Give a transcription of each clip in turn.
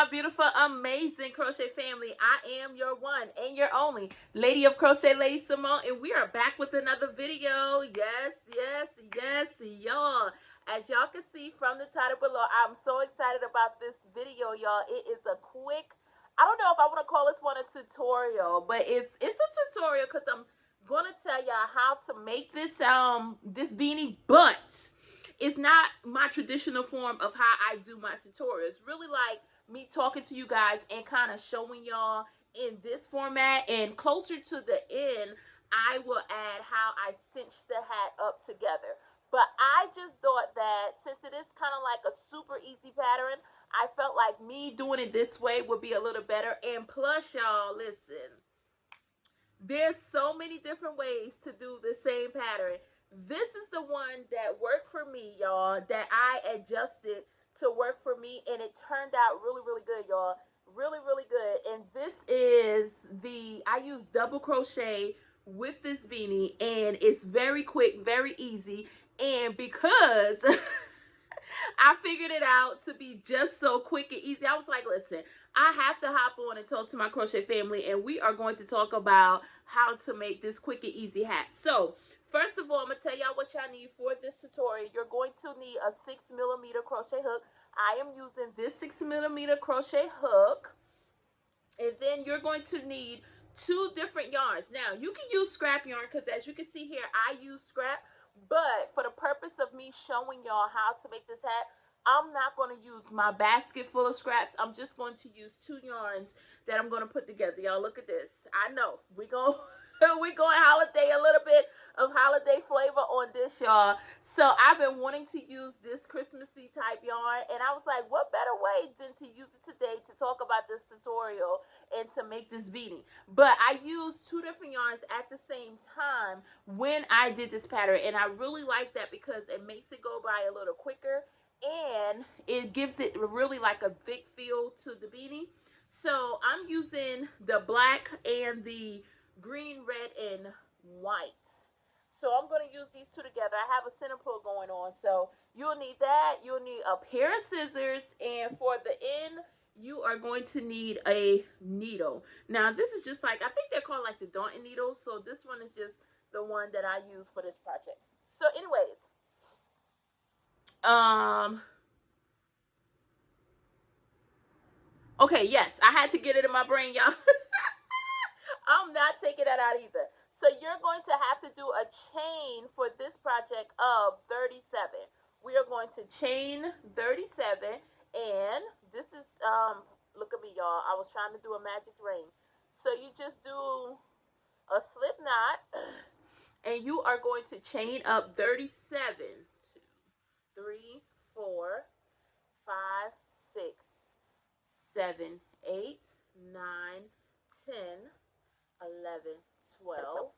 beautiful, amazing crochet family. I am your one and your only Lady of Crochet, LadySamoan, and we are back with another video. Yes, y'all. As y'all can see from the title below, I'm so excited about this video, y'all. It is a quick, I don't know if I want to call this one a tutorial, but it's a tutorial because I'm gonna tell y'all how to make this this beanie, but it's not my traditional form of how I do my tutorials. It's really like me talking to you guys and kind of showing y'all in this format, and closer to the end I will add how I cinch the hat up together. But I just thought that since it is kind of like a super easy pattern, I felt like me doing it this way would be a little better. And plus, y'all, listen, there's so many different ways to do the same pattern. This is the one that worked for me, y'all, that I adjusted to work for me, and it turned out really, really good, y'all. Really good. And this is I use double crochet with this beanie, and it's very quick, very easy. And because I figured it out to be just so quick and easy, I was like, listen, I have to hop on and talk to my crochet family, and we are going to talk about how to make this quick and easy hat. So first of all, I'm going to tell y'all what y'all need for this tutorial. You're going to need a 6mm crochet hook. I am using this 6mm crochet hook. And then you're going to need 2 different yarns. Now, you can use scrap yarn because as you can see here, I use scrap. But for the purpose of me showing y'all how to make this hat, I'm not going to use my basket full of scraps. I'm just going to use 2 yarns that I'm going to put together. Y'all, look at this. I know we going holiday, a little bit of holiday flavor on this, y'all. So I've been wanting to use this Christmassy type yarn, and I was like, what better way than to use it today to talk about this tutorial and to make this beanie. But I used 2 different yarns at the same time when I did this pattern, and I really like that because it makes it go by a little quicker, and it gives it really like a thick feel to the beanie. So I'm using the black and the green, red, and white. So I'm going to use these 2 together. I have a center pull going on, so you'll need that. You'll need a pair of scissors, and for the end, you are going to need a needle. Now, this is just like, I think they're called like the Daunting needles, so this one is just the one that I use for this project. So anyways, okay, yes, I had to get it in my brain, y'all. I'm not taking that out either. So you're going to have to do a chain for this project of 37. We are going to chain 37, and this is, look at me, y'all. I was trying to do a magic ring. So you just do a slip knot, and you are going to chain up 37. 2, 3, 4, 5, 6, 7, 8, 9, 10, 11, 12,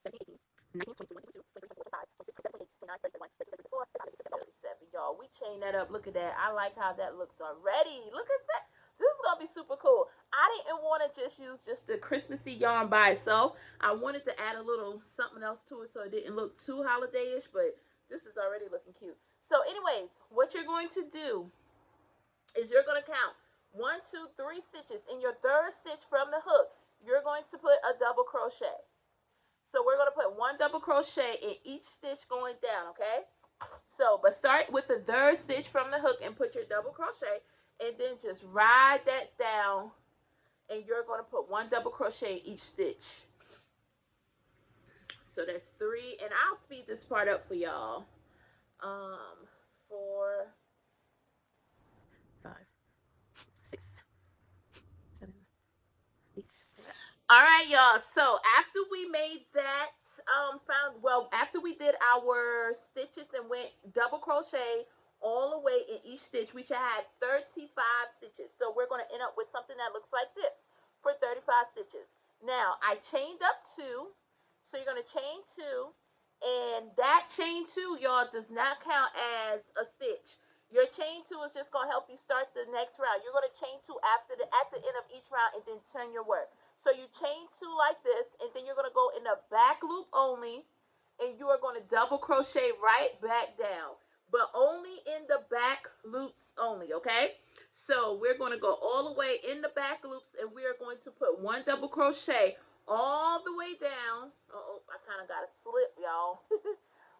13, 14, 15, 16, 17, 18, 19, 20, 21, 22, 23, 24, 25, 26, 27, 28, 29, 30, 31, 32, 33, 34, 35, 36, 37, y'all. We chain that up. Look at that. I like how that looks already. Look at that. This is going to be super cool. I didn't want to just use just the Christmassy yarn by itself. I wanted to add a little something else to it so it didn't look too holiday-ish, but this is already looking cute. So anyways, what you're going to do is you're going to count 1, 2, 3 stitches. In your 3rd stitch from the hook, you're going to put a double crochet. So we're going to put 1 double crochet in each stitch going down, okay? So, but start with the 3rd stitch from the hook and put your double crochet, and then just ride that down, and you're going to put 1 double crochet in each stitch. So that's 3, and I'll speed this part up for y'all. 4, 5, 6, 7, 8. All right, y'all. So after we made that, after we did our stitches and went double crochet all the way in each stitch, we should have 35 stitches. So we're going to end up with something that looks like this for 35 stitches. Now, I chained up 2. So you're going to chain 2. And that chain 2, y'all, does not count as a stitch. Your chain 2 is just going to help you start the next round. You're going to chain 2 at the end of each round and then turn your work. So you chain 2 like this, and then you're going to go in the back loop only, and you are going to double crochet right back down. but only in the back loops only, okay? So we're going to go all the way in the back loops, and we are going to put 1 double crochet all the way down. Uh-oh, I kind of got a slip, y'all.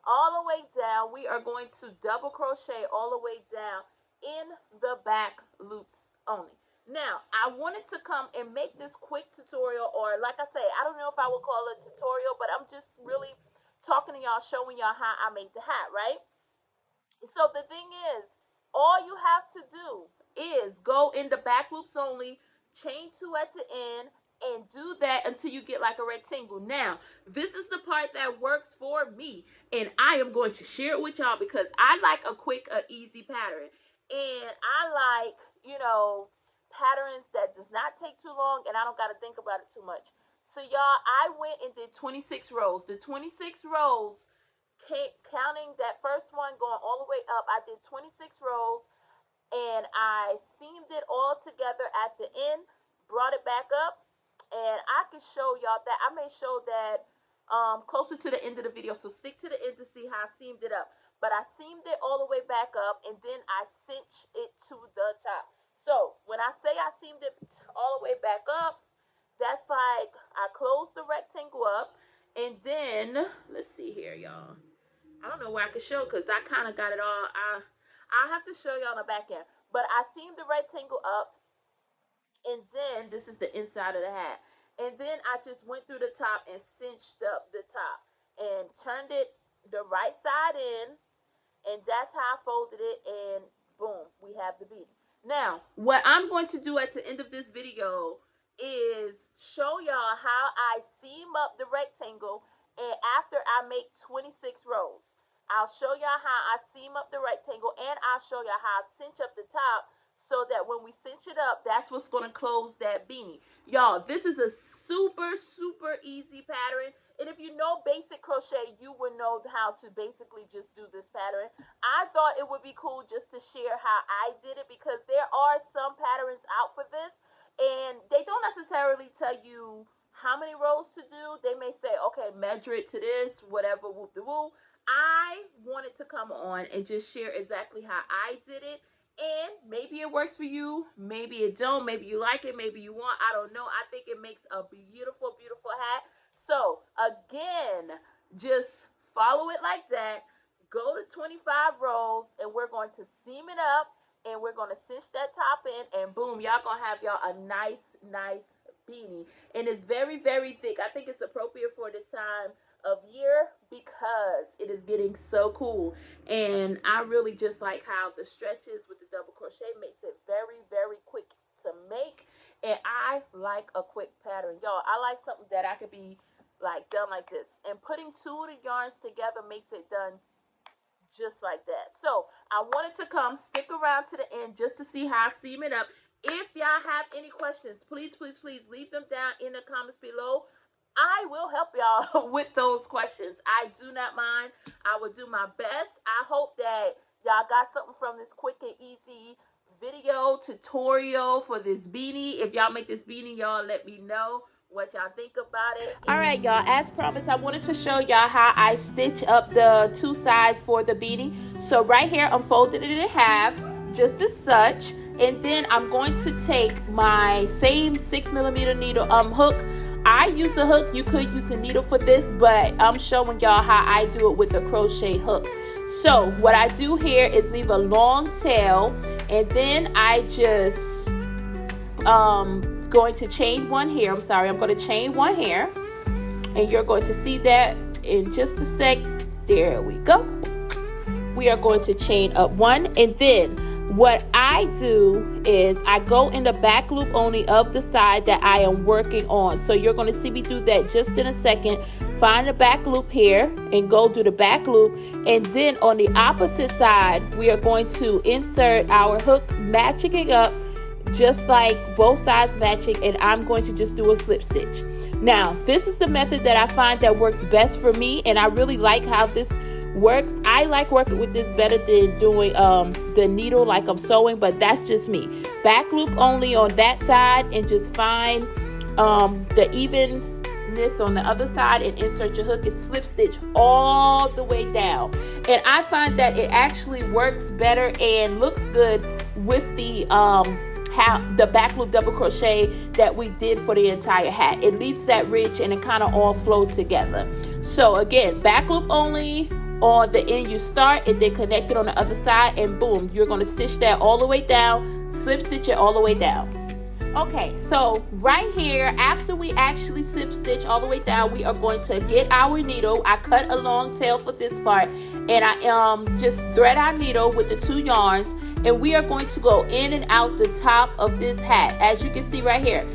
All the way down. We are going to double crochet all the way down in the back loops only. Now, I wanted to come and make this quick tutorial, or like I say, I don't know if I would call it a tutorial, but I'm just really talking to y'all, showing y'all how I made the hat, right? So the thing is, all you have to do is go in the back loops only, chain 2 at the end, and do that until you get like a rectangle. Now, this is the part that works for me, and I am going to share it with y'all because I like a quick, easy pattern. And I like, you know, patterns that does not take too long, and I don't got to think about it too much. So y'all, I went and did 26 rows. The 26 rows, counting that first one going all the way up, I did 26 rows, and I seamed it all together at the end, brought it back up, and I can show y'all that. I may show that closer to the end of the video, so stick to the end to see how I seamed it up. But I seamed it all the way back up, and then I cinched it to the top. So when I say I seamed it all the way back up, that's like I closed the rectangle up, and then let's see here, y'all. I don't know where I can show because I kind of got it all. I'll have to show y'all on the back end. But I seamed the rectangle up, and then this is the inside of the hat. And then I just went through the top and cinched up the top and turned it the right side in, and that's how I folded it, and boom, we have the beanie. Now, what I'm going to do at the end of this video is show y'all how I seam up the rectangle, and after I make 26 rows. I'll show y'all how I seam up the rectangle, and I'll show y'all how I cinch up the top so that when we cinch it up, that's what's going to close that beanie. Y'all, this is a super, super easy pattern. And if you know basic crochet, you would know how to basically just do this pattern. I thought it would be cool just to share how I did it because there are some patterns out for this, and they don't necessarily tell you how many rows to do. They may say, okay, measure it to this, whatever, whoop-de-woo. I wanted to come on and just share exactly how I did it, and maybe it works for you, maybe it don't, maybe you like it, maybe you want, I don't know. I think it makes a beautiful, beautiful hat. So again, just follow it like that, go to 25 rows, and we're going to seam it up, and we're going to cinch that top in, and boom, y'all gonna have y'all a nice, nice beanie. And it's very, very thick. I think it's appropriate for this time of year because it is getting so cool, and I really just like how the stretches with the double crochet makes it very, very quick to make, and I like a quick pattern, y'all. I like something that I could be like done like this, and putting 2 of the yarns together makes it done just like that. So I wanted to come stick around to the end just to see how I seam it up. If y'all have any questions, please, please, please leave them down in the comments below. I will help y'all with those questions. I do not mind. I will do my best. I hope that y'all got something from this quick and easy video tutorial for this beanie. If y'all make this beanie, y'all let me know what y'all think about it. All right, y'all, as promised, I wanted to show y'all how I stitch up the 2 sides for the beanie. So right here, I'm folding it in half, just as such, and then I'm going to take my same 6mm needle hook. I use a hook. You could use a needle for this, but I'm showing y'all how I do it with a crochet hook. So what I do here is leave a long tail, and then I just going to chain 1 here. I'm going to chain 1 here, and you're going to see that in just a sec. There we go. We are going to chain up 1, and then what I do is I go in the back loop only of the side that I am working on. So you're going to see me do that just in a second. Find the back loop here and go do the back loop. And then on the opposite side, we are going to insert our hook, matching it up just like both sides matching. And I'm going to just do a slip stitch. Now, this is the method that I find that works best for me. And I really like how this works. I like working with this better than doing the needle like I'm sewing, but that's just me. Back loop only on that side, and just find the even this on the other side and insert your hook, and slip stitch all the way down. And I find that it actually works better and looks good with the back loop double crochet that we did for the entire hat. It leaves that ridge and it kind of all flow together. So again, back loop only on the end you start, and then connect it on the other side, and boom, you're going to stitch that all the way down, slip stitch it all the way down. Okay, so right here, after we actually slip stitch all the way down, we are going to get our needle. I cut a long tail for this part, and I just thread our needle with the 2 yarns, and we are going to go in and out the top of this hat. As you can see right here,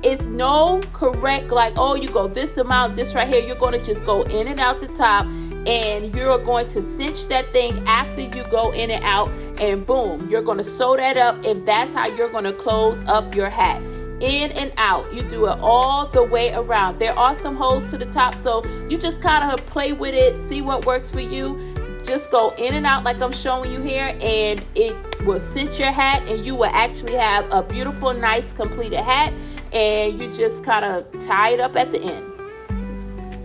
it's no correct, like, oh, you go this amount, this right here. You're going to just go in and out the top, and you're going to cinch that thing after you go in and out, and boom, you're going to sew that up, and that's how you're going to close up your hat. In and out. You do it all the way around. There are some holes to the top, so you just kind of play with it, see what works for you. Just go in and out like I'm showing you here, and it will cinch your hat, and you will actually have a beautiful, nice, completed hat, and you just kind of tie it up at the end.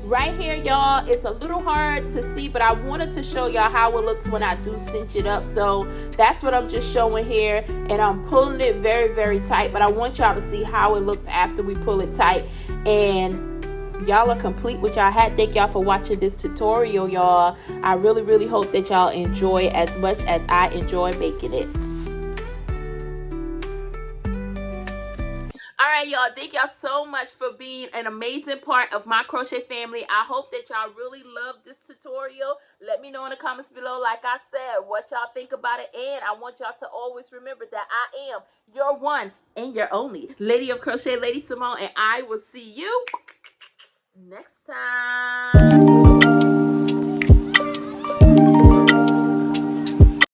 Right here, y'all, it's a little hard to see, but I wanted to show y'all how it looks when I do cinch it up. So that's what I'm just showing here, and I'm pulling it very, very tight, but I want y'all to see how it looks after we pull it tight. And y'all are complete with y'all hat. Thank y'all for watching this tutorial, y'all. I really, really hope that y'all enjoy as much as I enjoy making it. All right, y'all, thank y'all so much for being an amazing part of my crochet family. I hope that y'all really love this tutorial. Let me know in the comments below, like I said, what y'all think about it. And I want y'all to always remember that I am your one and your only Lady of Crochet, Lady Simone, and I will see you next time.